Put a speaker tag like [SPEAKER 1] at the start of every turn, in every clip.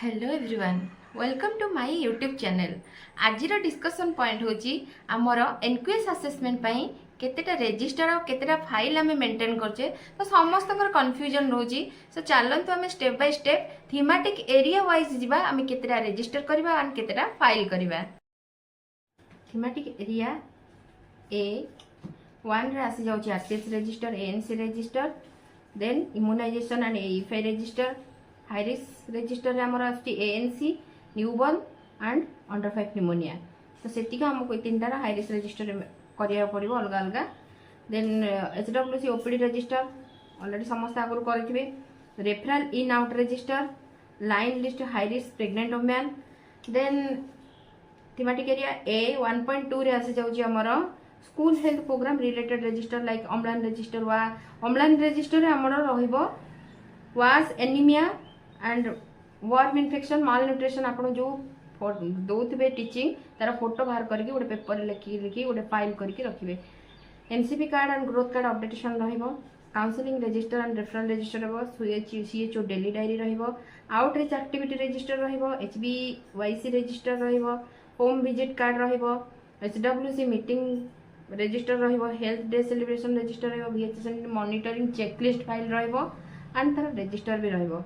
[SPEAKER 1] Hello everyone, welcome to my YouTube channel. आज discussion point होची आमर एनक्यूएस असेसमेंट पई केतेटा रजिस्टर और केतेटा फाइल आम मेंटेन करछे। तो समस्त कन्फ्यूजन रोची। सो चलतु आम step by step thematic area wise जीवा आम केतेटा रजिस्टर करबा एंड केतेटा फाइल करबा। थीमेटिक एरिया ए वन रे आसी जाउची RTS register, ANC register, then immunisation and AEFI register. High risk register आमर ANC, newborn and under 5 pneumonia. तो सेतिक हमको तीन टार हाई रिस्क रजिस्टर करिया पड़िबो अलग अलग। Then HWC OPD register already समस्त आगु करथिबे। Referral in out register, line list high risk pregnant women. Then thematic area A 1.2 रे आसी जाउची हमर school health programme related register like Amlan register. वा अम्लान रजिस्टर हमर रहिबो वास anaemia and worm infection, malnutrition. आप जो दौथे टीचिंग तार फोटो बाहर करके गोटे पेपर लिखी गोटे फाइल करके रखिए। NCP card and growth card updation रहिबो। Counselling register and referral register रहिबो। सीएचओ डेली डायरी रहिबो। आउटरीच एक्टिविटी रजिस्टर रहिबो। एचबीवाईसी रजिस्टर रहिबो। होम विजिट कार्ड रहिबो। एचडब्ल्यूसी मीटिंग रजिस्टर रहिबो। हेल्थ डे सेलिब्रेशन रजिस्टर रहिबो। बीएचएसएन मॉनिटरिंग चेकलिस्ट फाइल रहिबो and तार रजिस्टर भी रहिबो।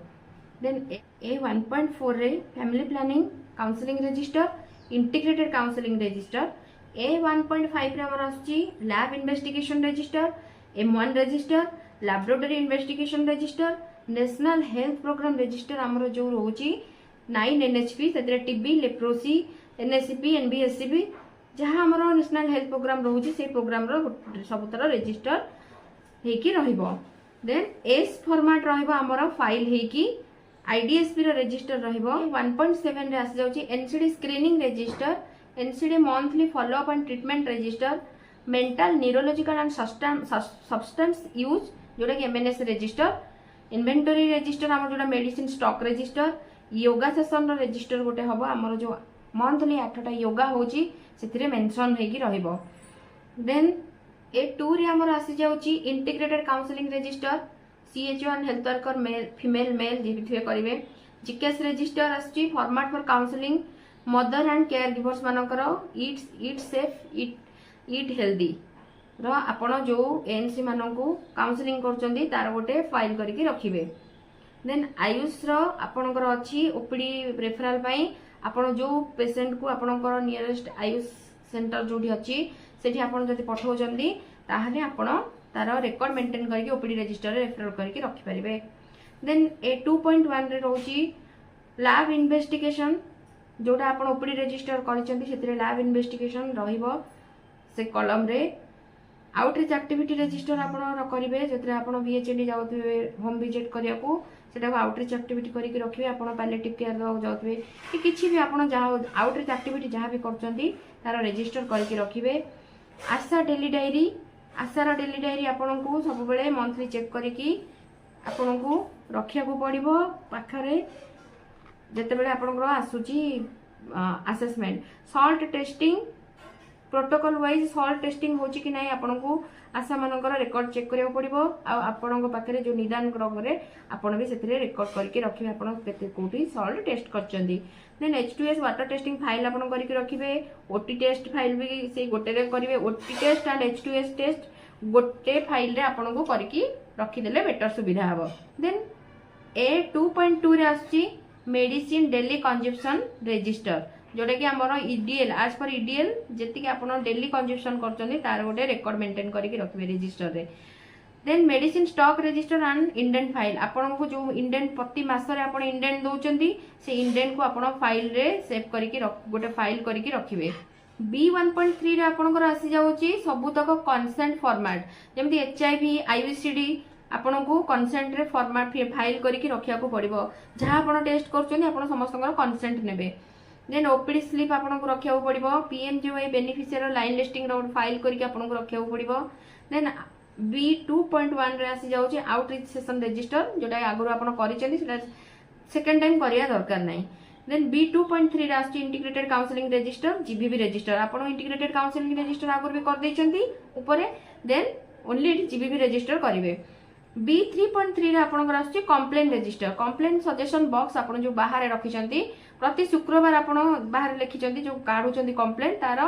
[SPEAKER 1] देन ए 1.4 रे family planning counselling register, integrated counselling register. A 1.5 रे हमर आछि lab investigation register, M1 register, laboratory investigation register, national health program register हमर जो रहउची 9 एनएचपी सेतरे टीबी, लेप्रोसी, एनएससीपी, एनबीएससीपी जहाँ हमर नेशनल हेल्थ प्रोग्राम रहउची से प्रोग्राम रो सब तरह रजिस्टर हेकी रहिबो। देन एस फॉर्मेट रहिबो हमर फाइल हेकी। आईडीएसपी रो रजिस्टर रहिबो। 1.7 रे आसी जाउची NCD screening register, NCD monthly follow up and treatment register, mental neurological and substance use जोटा कि एमएनएस रजिस्टर, इन्वेंटरी रजिस्टर हमर जोटा medicine stock register, yoga session रो रजिस्टर गोटे हबो हमर जो मंथली 8टा योगा होची सेथिरे मेंशन हेकी रहिबो। देन ए 2 रे हमर आसी जाउची integrated counselling register, CHO and health worker male female male जीवित करेंगे। जीकेएस रजिस्टर आछि format for counselling mother and care givers मानकर ईट सेफ ईट हेल्दी रो आपण जो एएनसी मानकू काउंसलिंग करचंदी तार गोटे फाइल करके रखिबे। देन आयुष रो आपणकर अछि ओपीडी रेफरल पई आपण जो पेशेंट को आपणकर नियरेस्ट आयुष सेंटर जोठी अछि सेठी आपण जति पठाउचंदी ताहाले आपण तार रेकर्ड मेंटेन करके ओपीडी रजिस्टर रेफरल करके रखि परिबे। देन ए 2.1 रे रहउची लैब इन्वेस्टिगेशन जोटा आपण ओपीडी रजिस्टर करिसेंती सेतिरे लैब इन्वेस्टिगेशन रहिबो से कॉलम रे। आउटरीच एक्टिविटी रजिस्टर आपण करिवे जेतरे आपण बीएचएनडी जाउथबे होम विजिट करियाकू सेटा आउटरीच एक्टिविटी करके रखिबे। आपण पैलेटिव केयर दो जाउथबे कि किछि भी आपण जहाँ आउटरीच एक्टिविटी जहाँ भी करचंती तार रजिस्टर करके रखिबे। आशा डेली डायरी, आशार डेली डायरी आपन को सब बेले मंथली चेक करिकी आपन को रखिया को पड़िबो पाखरे जते बेले आपन को आसुची assessment. Salt testing protocol wise salt testing होची कि नाही आपन को आशा मानकर रेकॉर्ड चेक करिया पड़िबो। आ आपन को पाखरे जो निदान रोगरे आपन भी सेथिरे रेकॉर्ड करके रखिबे आपन केते कोठी सॉल्ट टेस्ट करचंदी। Then H2S water testing file आपन करके रखिबे। ओटी टेस्ट फाइल भी से गोटे रे करिवे। OT test and H2S test गोटे फाइल रे आपन को करके रखि देले बेटर सुविधा हबो। देन ए 2.2 रे आछि मेडिसिन डेली कंजम्पशन रजिस्टर जोटा कि हमर ईडीएल आज पर ईडीएल जेति कि आपन डेली कंजम्पशन करचंदी तार गोटे रेकॉर्ड मेंटेन करके रखिबे रजिस्टर रे। Then medicine stock register and indent file आपन को जो इंडेंट प्रति मास रे आपन इंडेंट दोचंदी से इंडेंट को आपन फाइल रे सेव करके गोटे फाइल करके रखिबे। बी 1.3 रे आपन को आसी जाउची सबुतक कंसेंट फॉर्मेट जेमति एचआईवी आईवीसीडी आपन को कंसेंट रे फॉर्मेट फाइल करके रखिया को पड़िबो। जहां आपन टेस्ट करचंदी आपन समस्तकर कंसेंट नेबे। देन ओपीडी स्लिप आपन को रखिया को पड़िबो। पीएमजीवाई बेनिफिशियरी लाइन लिस्टिंग रो फाइल करके आपन को रखिया को पड़िबो। देन बी 2.1 रे आसी जाउची आउटरीच सेशन रजिस्टर जोटा आगुर आपन करिसेंती सेटा सेकंड टाइम करिया दरकार नाही। देन बी 2.3 रे आसी integrated counselling register GBB register आपन इंटीग्रेटेड काउंसलिंग रजिस्टर आगुर भी कर दैछंती ऊपरे। देन ओनली जीबीबी रजिस्टर करिवे। B3.3 रे आपनकर आछि complaint register complaint suggestion box आपण जो बाहर रखिछंती प्रति शुक्रवार आपण बाहर लिखिछंती जो काढुछंती कंप्लेंट तार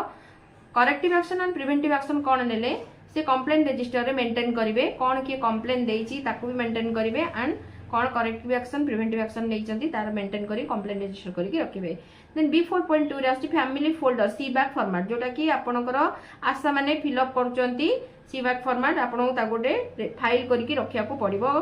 [SPEAKER 1] corrective action and preventive action कोन नेले से कंप्लेंट रजिस्टर रे मेंटेन करिवे कोन के कंप्लेंट देइछि ताकू भी मेंटेन करिवे एंड कोन करेक्टिव एक्शन प्रिवेंटिव एक्शन नेइछंती तार मेंटेन करी कंप्लेंट रजिस्टर करके रखिवे। देन B4.2 रे आछि फैमिली फोल्डर सीबैक फॉर्मेट जोटा कि आपनकर आशा माने फिल अप करचंती सीबैक फॉर्मेट आपन ता गोटे फाइल करके रखिया को पड़िबो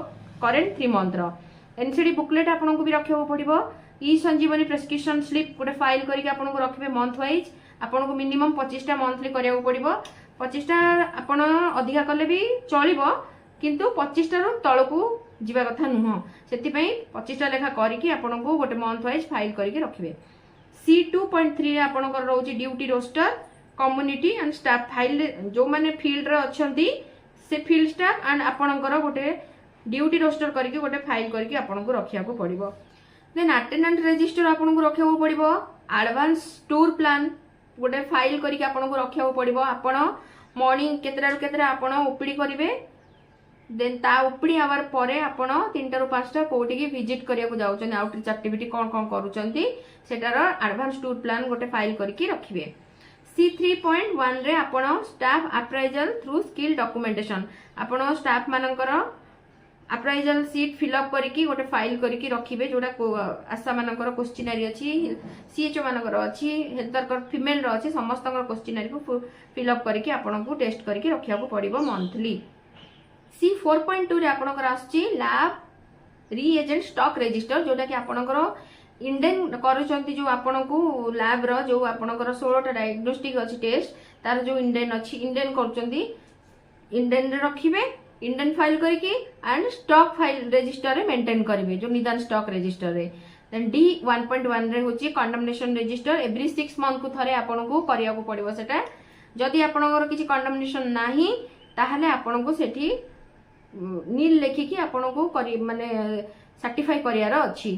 [SPEAKER 1] करेंट 3 मंथ रो एनसीडी बुकलेट आपन को भी रखिया को पड़िबो ई संजीवनी प्रेस्क्रिप्शन स्लिप गोटे फाइल करके आपन को रखिबे मंथ वाइज आपन को मिनिमम 25 टा मंथली करिया को पड़िबो 25 टा आपन अधिका कले भी चलिबो किंतु 25 टा रो तळकू जीवा कथा नुह सेति पई 25 टा लेखा करके आपन को गोटे मंथ वाइज फाइल करके रखिबे। C2.3 रे आपन को रहउची duty roster community and staff file जो माने फील्ड रे अछंती से फील्ड स्टाफ एंड आपनकर गोटे ड्यूटी रोस्टर करके गोटे फाइल करके आपन को रखिया को पड़िबो। देन अटेंडेंट रजिस्टर आपन को रखिया को पड़िबो एडवांस टूर प्लान गोटे फाइल करके आपन को रखिया को पड़िबो आपन मॉर्निंग केतरा केतरा आपन ओपीडी करिवे देन ता ओपीडी आवर परे आपन 3 टा 5 टा कोठी की विजिट करिया को जाउछन आउटरीच एक्टिविटी कोन कोन करूछंती सेटार एडवांस टूर प्लान गोटे फाइल करके रखिवे। C3.1 रे आपण staff appraisal through skill documentation आपण स्टाफ मानकर अप्राइजल सीट फिलअप करके गोटे फाइल करके रखिबे जोडा आशा मानकर क्वेश्चनरी अछि सीएचओ मानकर अछि हेल्थ वर्कर फीमेल रो अछि समस्तकर क्वेश्चनरी को फिलअप करके आपण को टेस्ट करके रखिया को पड़िबो मंथली। C4.2 रे आपणकर आछि लैब रीएजेंट स्टॉक रजिस्टर जोटा कि आपणकर इंडेन करूचंती जो आपण को लैब रो जो आपणकर 16 टा डायग्नोस्टिक अछि टेस्ट तार जो इंडेन अछि इंडेन करूचंती इंडेन रे रखिबे इंडेन फाइल करके एंड स्टॉक फाइल रजिस्टर रे मेंटेन करिवे जो निदान स्टॉक रजिस्टर रे। देन D1.1 रे होची कंडमनेशन रजिस्टर एवरी 6 मंथ को थरे आपण को करिया को पड़िबो सेटा जदी आपणकर किछि कंडमनेशन नाही ताहाले आपण को सेठी नील लेखिकी आपण को करी माने सर्टिफाई करियार अछि।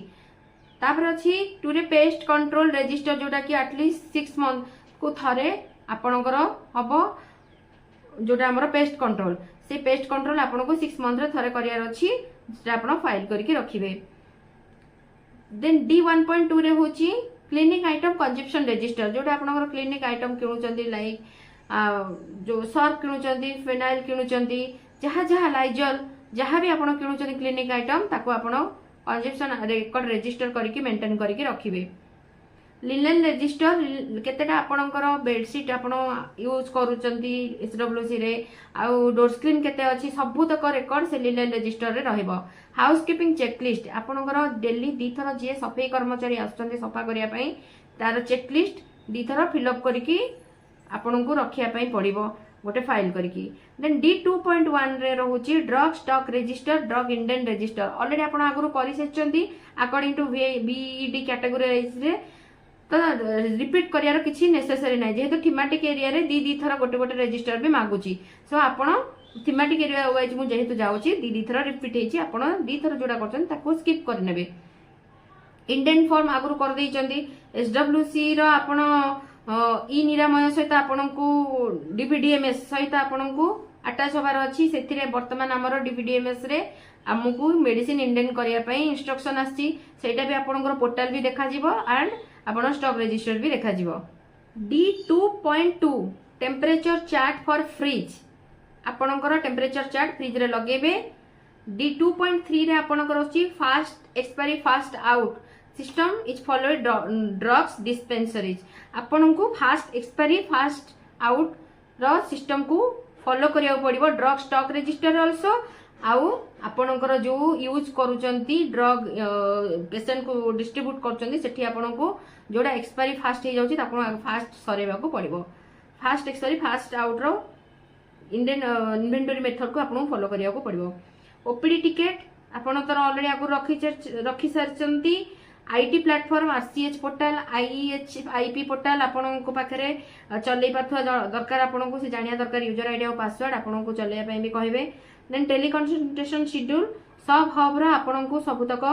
[SPEAKER 1] तापर अछि टू रे पेस्ट कंट्रोल रजिस्टर जोटा कि एटलीस्ट 6 मंथ को थरे आपणकर हबो जोटा हमर पेस्ट कंट्रोल से पेस्ट कंट्रोल आपन को 6 मंथ रे थरे करियार अछि जे आपन फाइल करके रखिबे। देन D1.2 रे होची क्लिनिक आइटम कंजप्शन रजिस्टर जोटा आपन क्लिनिक आइटम किणुचंदी लाइक जो सर्फ किणुचंदी फिनाइल किणुचंदी जहा जहा लाइजल जहा भी आपन किणुचंदी क्लिनिक आइटम ताको आपन कंजप्शन रिकॉर्ड रजिस्टर करके मेंटेन करके रखिबे। लिनेन रजिस्टर केतेटा आपनकर बेडशीट आपन यूज करूचंती एसडब्ल्यूसी रे आउ डोर स्क्रीन केते अछि सबु तक रिकॉर्ड से लिनेन रजिस्टर रे रहइबो। हाउसकीपिंग चेकलिस्ट आपनकर डेली 2 थर जे सफाई कर्मचारी आछंती सफा करिया पई तार चेकलिस्ट 2 थर फिलअप करके आपन को रखिया पई पड़िबो गोटे फाइल करके। देन D2.1 रे रहउची drug stock register drug indent register already आपन आगुरु करि सेचंती अकॉर्डिंग टू बीईडी कैटेगरी रे तो रिपीट करियार किछि नेसेसरी नै जेहेतु थीमेटिक एरिया रे दी थर गोटे गोटे रजिस्टर भी मागुची सो आपण थीमेटिक एरिया वाइज मु जेहेतु जाउची दी थर रिपीट हेची आपण दी थर जोडा करछन ताको स्किप कर नेबे। इंडेन फॉर्म आगुरु कर देइचंदी एसडब्ल्यूसी रो आपण ई निरामय सहित आपण को डीपीडीएमएस सहित आपण को अटैच होबार अछि सेथिरे वर्तमान हमर डीपीडीएमएस रे हमकु मेडिसिन इंडेन करिया पई इंस्ट्रक्शन आछि सेटा भी आपणकर पोर्टल भी देखा जिवो एंड आपण स्टॉक रजिस्टर भी देखा जिवो। D2.2 temperature chart for fridge आपणकर टेम्परेचर चार्ट फ्रिज रे लगेबे। D2.3 रे आपणकर अछि fast expiry fast out system is followed drugs dispensaries आपन को फास्ट एक्सपायरी फास्ट आउट रो सिस्टम को फॉलो करिया पड़िबो। ड्रग स्टॉक रजिस्टर आल्सो आउ आपनकर जो यूज करूचंती ड्रग पेशेंट को डिस्ट्रीब्यूट करचंती सेठी आपन को जोडा एक्सपायरी फास्ट हे जाउची आपन फास्ट सरेबा को पड़िबो। फास्ट एक्सपायरी फास्ट आउट रो इंडियन इन्वेंटरी मेथड को आपन फॉलो करिया को पड़िबो। ओपीडी टिकट आपन तर ऑलरेडी आगु रखी सरचंती IT platform RCH portal IP portal आपन को पाखरे चलै पाथवा दरकार आपन को से जानिया दरकार यूजर आईडी और पासवर्ड आपन को चलैया पई भी कहबे। देन टेलीकंसल्टेशन शेड्यूल सब हब रा आपन को सबुतक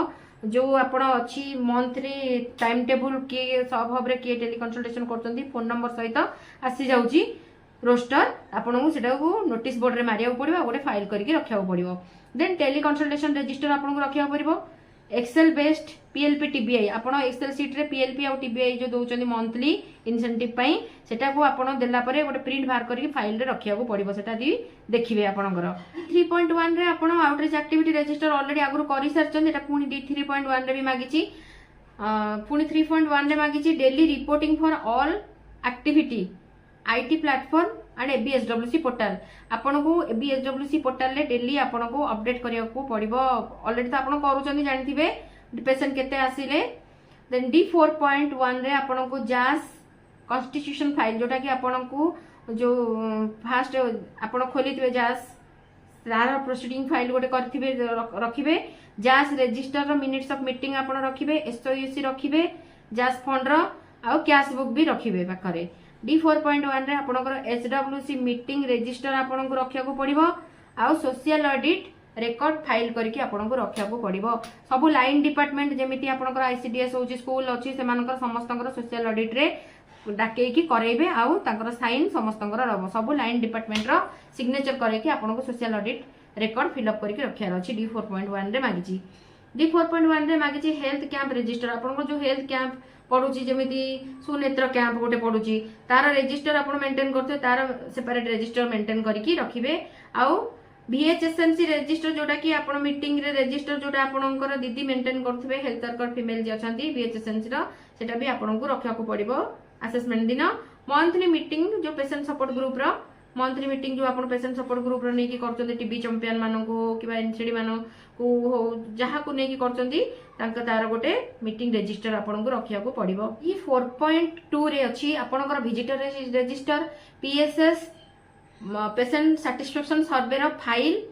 [SPEAKER 1] जो आपण अछि मंथली टाइम टेबल के सब हब रे के टेलीकंसल्टेशन करतंती फोन नंबर सहित आसी जाउची रोस्टर आपन को सेटा को नोटिस बोर्ड रे मारिया पड़िबो गोटे फाइल करके रखिया पड़िबो। देन टेली कंसल्टेशन रजिस्टर आपको रखा पड़ो एक्सेल बेस्ड पीएलपी टीबीआई आप एक्सेल सीट रे पीएलपी और टीबीआई जो दौरान मंथली इनसेंटिव पाई सेटा को आप देला परे गोटे प्रिंट बाहर करके फाइल रे रखिया को पड़ो सेटा दी देखिए आपणकर 3.1 रे आपण आउटरीच एक्टिविटी रजिस्टर ऑलरेडी आगु करि सारछन एटा पुनी डी 3.1 रे भी मागिची पुनी 3.1 रे मागिची daily reporting for all activity IT platform and ABSWC portal आपन को एबीएसडब्ल्यूसी पोर्टल रे डेली आपन को अपडेट करिया को पड़िबो ऑलरेडी तो आपन करूछन जानिथिबे पेशेंट केते आसीले देन डी 4.1 रे आपन को जास कॉन्स्टिट्यूशन फाइल जोटा कि आपन को जो फास्ट आपन खोलिथिबे जास तार प्रोसीडिंग फाइल गोटे करथिबे रखिबे जास रजिस्टर रो मिनिट्स ऑफ मीटिंग आपन रखिबे एसओयूसी रखिबे जास फंड रो आ कैश बुक भी रखिबे पाखरे डी 4.1 रे आपनकर एचडब्ल्यूसी मीटिंग रजिस्टर आपन को रखिया को पड़िबो आ सोशल ऑडिट रेकॉर्ड फाइल करके आपन को रखिया को पड़िबो सब लाइन डिपार्टमेंट जेमिति आपनकर आईसीडीएस होची स्कूल अछि सेमानकर समस्तकर सोशल ऑडिट रे डाके की करेबे आउ तांकर साइन समस्तकर रहबो सब लाइन डिपार्टमेंट रो सिग्नेचर करे कि आपन को social audit record fill up करके रखिया अछि डी 4.1 रे मागिची डी 4.1 रे मागिची हेल्थ कैंप रजिस्टर आपन को जो हेल्थ कैंप पड़ुची जमीती सुनेत्र कैंप गोटे पड़ुची तार रजिस्टर आप मेंटेन करते तार सेपरेट रजिस्टर मेंटेन करके रखिबे आउ VHSMC रजिस्टर जोटा कि आपण मीटिंग रे रजिस्टर जोटा आपणकर दीदी मेंटेन करथिबे हेल्थ वर्कर फीमेल जे अछंती VHSMC रो सेटा भी आपन को रखिया को पड़िबो असेसमेंट दिन मंथली मीटिंग जो पेशेंट सपोर्ट ग्रुप रो मंथली मीटिंग जो आपण पेशेंट सपोर्ट ग्रुप रो नै कि करचंती टीबी चैंपियन मानन को किबा एनसीडी मानन को हो जहा को नै कि करचंती तांका तार गोटे मीटिंग रजिस्टर आपन को रखिया को पड़िबो ई 4.2 रे अछि आपनकर visitor register PSS patient satisfaction survey रो फाइल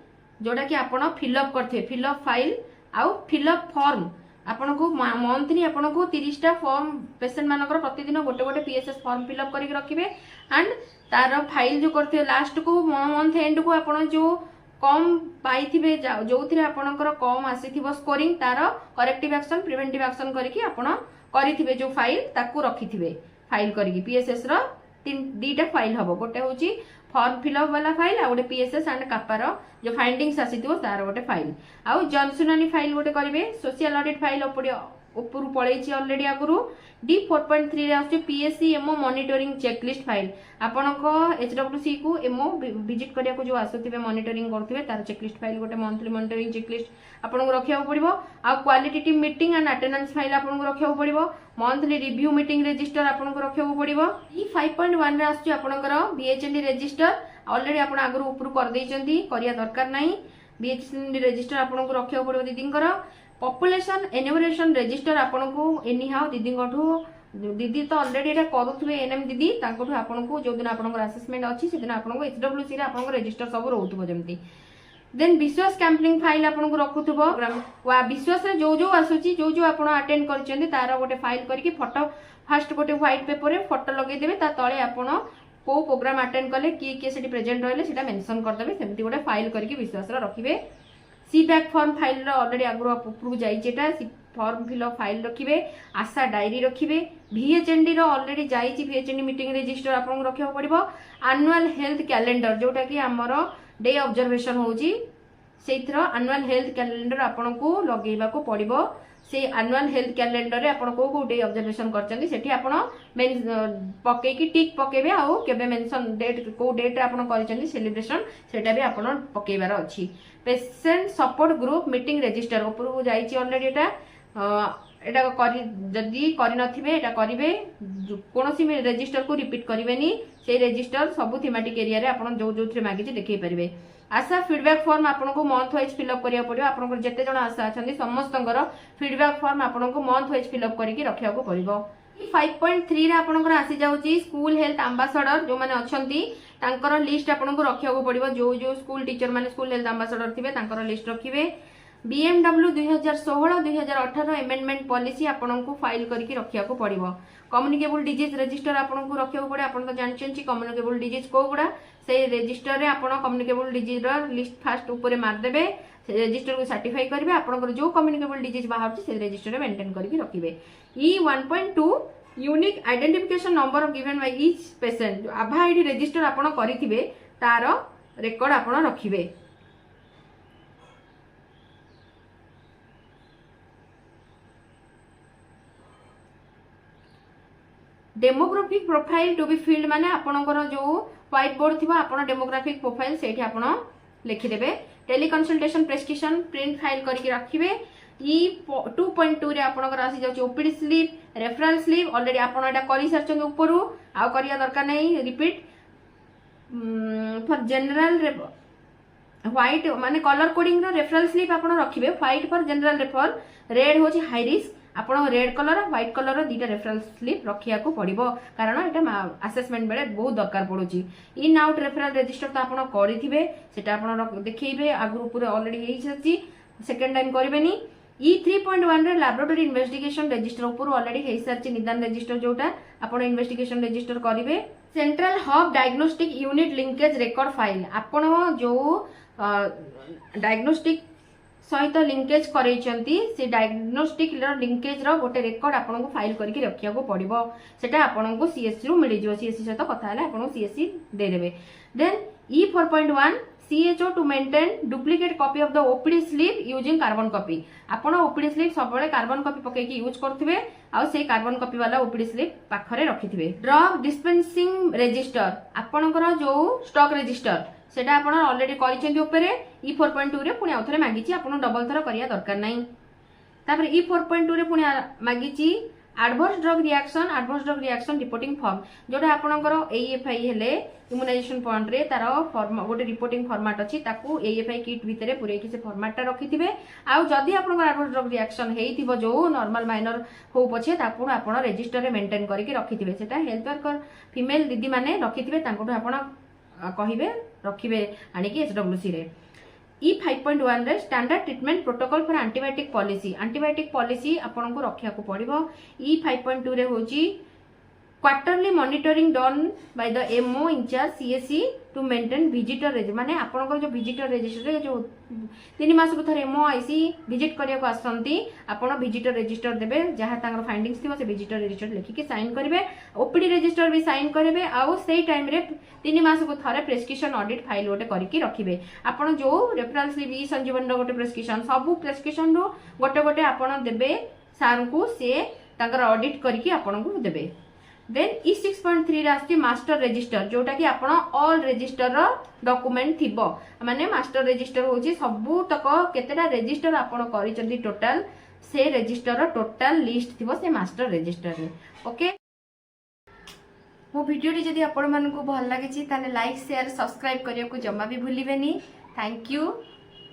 [SPEAKER 1] जोटा कि आपण फिल अप करथे फिल अप फाइल आउ फिल अप फॉर्म आपन को मंथली आपन को 30 टा फॉर्म पेशेंट मानकर प्रतिदिन गोटे गोटे पीएसएस फॉर्म फिल अप करके रखिबे एंड तार फाइल जो करथे लास्ट को मंथ एंड को आपन जो कम पाइथिबे जोथिरे आपनकर कम आसीथिबो स्कोरिंग तार करेक्टिव एक्शन प्रिवेंटिव एक्शन करके आपण करिथिबे जो फाइल ताकू रखिथिबे फाइल करके पीएसएस रो दीटा फाइल हबो गोटे होची फॉर्म फिलअप वाला फाइल आ गोटे पीएसएस एंड कापार जो फाइंडिंग्स आसीथिबो तार गोटे फाइल आ जनसुनानी फाइल गोटे करिवे सोशल ऑडिट फाइल ऊपर पळैछि ऑलरेडी आगुरु डी 4.3 रे आछी PSC MO monitoring checklist file आपनको एचडब्ल्यूसी को एमओ विजिट करिया को जो आसुथिबे मॉनिटरिंग करथिबे तार चेकलिस्ट फाइल गोटे मंथली मॉनिटरिंग चेकलिस्ट आपनको रखिया पड़िबो आ qualitative meeting and attendance file आपनको रखिया पड़िबो मंथली रिव्यू मीटिंग रजिस्टर आपनको रखिया पड़िबो ई 5.1 रे आछी आपनकर बीएचएनडी रजिस्टर ऑलरेडी आपण आगुरु ऊपर कर दैचंती करिया दरकार नाही बीएचएनडी रजिस्टर आपनको रखिया पड़िबो दीदींकर पॉपुलेशन एन्यूमरेशन रजिस्टर आपनको एनी हाउ दीदींगठू दीदी तो ऑलरेडी एटा करूथबे एनएम दीदी तांकोठू आपनको जो दिन आपनकर असेसमेंट अछि से दिन आपनको एचडब्ल्यूसी रे आपनको रजिस्टर सब रहउथबो जेमती देन विश्वास कैंपलिंग फाइल आपनको रखुथबो वा विश्वास रे जो जो आसुची जो जो आपण अटेंड करचंदी तार गोटे फाइल करके फोटो फर्स्ट गोटे व्हाइट पेपर रे फोटो लगे देबे ता तळे आपण को प्रोग्राम अटेंड करले की सेठी प्रेजेंट रहले सेटा मेंशन कर देबे सेमती गोटे फाइल करके विश्वास रे रखिबे सीबैक फॉर्म फाइल ऑलरेडी आगु ऊपर जाइछेटा फॉर्म फिल अप फाइल रखिबे आशा डायरी रखिबे VHND रो ऑलरेडी जाइछि VHND मीटिंग रजिस्टर आपन रखियो पड़िबो एनुअल हेल्थ कैलेंडर जोटा कि हमरो डे ऑब्जर्वेशन होउची सेथरो एनुअल हेल्थ कैलेंडर आपन को लगेबा को पड़िबो से एनुअल हेल्थ कैलेंडर रे आपन को डे ऑब्जर्वेशन करचंदी सेठी आपन पके की टिक पकेबे आ केबे मेंशन डेट को डेट रे आपन करचंदी सेलिब्रेशन सेटा भी आपन पकेबार अछि patient support group meeting register ऊपर जाइछि ऑलरेडी एटा एटा करी जदी करि नथिबे एटा करिवे कोनोसी में रजिस्टर को रिपीट करिवेनी से रजिस्टर सब थीमेटिक एरिया रे आपन जो जो थ्रे मागिछि देखै परिबे आशा फीडबैक फॉर्म आपन को मंथ वाइज फिल अप करिया पड़ियो आपन को जते जण आशा अछंदी समस्तंकर फीडबैक फॉर्म आपन को मंथ वाइज फिल अप करिकि रखिया को पड़िबो 5.3 रे आपन को आसी जाउची स्कूल हेल्थ एम्बेसडर जो माने अछंती तांकर लिस्ट आपन को रखिया को पड़िबो जो जो स्कूल टीचर माने स्कूल हेल्थ एम्बेसडर थिबे तांकर लिस्ट रखिबे BMW 2016-2018 एमेंडमेंट पॉलिसी आपन को फाइल करके रखिया को पड़िबो कम्युनिकेबल डिजीज रजिस्टर आपन को रखिया को पड़े आपन तो जानछन कम्युनिकेबल डिजीज को गुडा से रजिस्टर रे आपन कम्युनिकेबल डिजीज रो लिस्ट फास्ट ऊपर मार देबे रजिस्टर को सर्टिफाई करिवे आपन जो कम्युनिकेबल डिजीज बाहर से रजिस्टर रे मेंटेन करके रखिबे E 1.2 unique identification number given by each patient आभा आईडी रजिस्टर आपन करिथिबे तार रेकॉर्ड आपन रखिबे demographic profile to be filled माने आपणकर जो व्हाइट बोर्ड थी आपण डेमोग्राफिक प्रोफाइल से आपण लिखिदेवे tele consultation prescription print file करके रखिए ई 2.2 रे आपणकर आसी जाउची OPD slip referral slip already आपण एटा करि सरचन ऊपर आ करिया दरकार नहीं रिपीट फॉर जनरल व्हाइट माने कलर कोडिंग रो रेफरल स्लिप आपण रखिबे white for general refer red होची हाई रिस्क आपण रेड कलर व्हाइट कलर दीटा रेफरल स्लिप रखिया को पड़िबो कारण एटा असेसमेंट बेले बहुत दरकार पड़ुची इन आउट रेफरल रजिस्टर तो आपण करिथिबे सेटा आपण देखैबे आगु पूरे ऑलरेडी हेई सची सेकंड टाइम करबेनी ई 3.1 रे लैबोरेटरी इन्वेस्टिगेशन रजिस्टर ऊपर ऑलरेडी हेई सरची निदान रजिस्टर जोटा आपण इन्वेस्टिगेशन रजिस्टर करिवे central hub diagnostic unit linkage record file आपण जो डायग्नोस्टिक सहित लिंकेज करैचंती से डायग्नोस्टिक लिंकेज रो गोटे रेकॉर्ड आपन को फाइल करके रखिया को पड़िबो सेटा आपन को सीएससी रो मिली जिवो सीएससी सहित कथा हला आपन सीएससी दे देबे then E 4.1 CHO to maintain duplicate copy of the OPD slip using carbon copy आपण OPD slip सब बळे कार्बन कॉपी पके की यूज करथिबे आ से कार्बन कॉपी वाला OPD slip पाखरे रखिथिबे ड्रग डिस्पेंसिंग रजिस्टर आपनकर जो स्टॉक रजिस्टर सेटा आपण ऑलरेडी करिसेंती ऊपर ई 4.2 रे पुनी आउथरे मागिची आपण डबल थर करिया दरकार नाही तापर ई 4.2 रे पुनी मागिची adverse drug reaction reporting form जोटा आपनकर AFI हेले इम्यूनाइजेशन पॉइंट रे तार फॉर्म गोटे रिपोर्टिंग फॉर्मेट अछि ताकू AFI किट भितरे पुरे कि से फॉर्मेट ता रखिथिबे आ जदी आपनकर एडवर्स ड्रग रिएक्शन हेइथिबो जो नॉर्मल माइनर हो पछे ताकू आपण रजिस्टर रे मेंटेन करके रखिथिबे सेटा हेल्थ वर्कर फीमेल दीदी माने रखिथिबे तांको आपण कहिबे रखिबे आनी कि SWC रे ई 5.1 रे standard treatment protocol for antibiotic policy आपन को रखिया को पड़िबो ई 5.2 रे होची quarterly monitoring done by the MO incharge CSC to maintain visitor register माने आपन जो विजिटर रजिस्टर रे जो 3 मास को थरे एमओ आईसी विजिट करिया को आसंती आपन विजिटर रजिस्टर देबे जहा तांगर फाइंडिंग्स थिबो से विजिटर रजिस्टर लिखि के साइन करिवे ओपीडी रजिस्टर भी साइन करिवे आ सेही टाइम रे 3 मास को थरे प्रेस्क्रिप्शन ऑडिट फाइल गोटे करके रखिबे आपन जो रेफरल स्लिप ई संजीवन रो गोटे प्रेस्क्रिप्शन सब प्रेस्क्रिप्शन रो गोटे गोटे आपन देबे सार को से तांगर ऑडिट करके आपन को देबे देन ई 6.3 रे आस्ती मास्टर रजिस्टर जोटा कि आपण ऑल रजिस्टर रो डॉक्यूमेंट थिबो माने मास्टर रजिस्टर होची सबु तक केतेटा रजिस्टर आपण करिसंती टोटल से रजिस्टर रो टोटल लिस्ट थिबो से मास्टर रजिस्टर रे ओके मो वीडियो टी जदी आपण मन को भल लागे छि ताले लाइक शेयर सब्सक्राइब करिया को जम्मा भी भूलिबेनी थैंक यू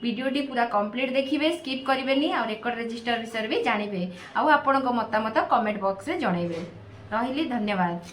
[SPEAKER 1] वीडियो टी पूरा कंप्लीट देखिबे स्किप करिबेनी और रेकॉर्ड रजिस्टर विषय भी जानिबे आ आपण को मतामत कमेंट बॉक्स रे जणाइबे रहिली धन्यवाद।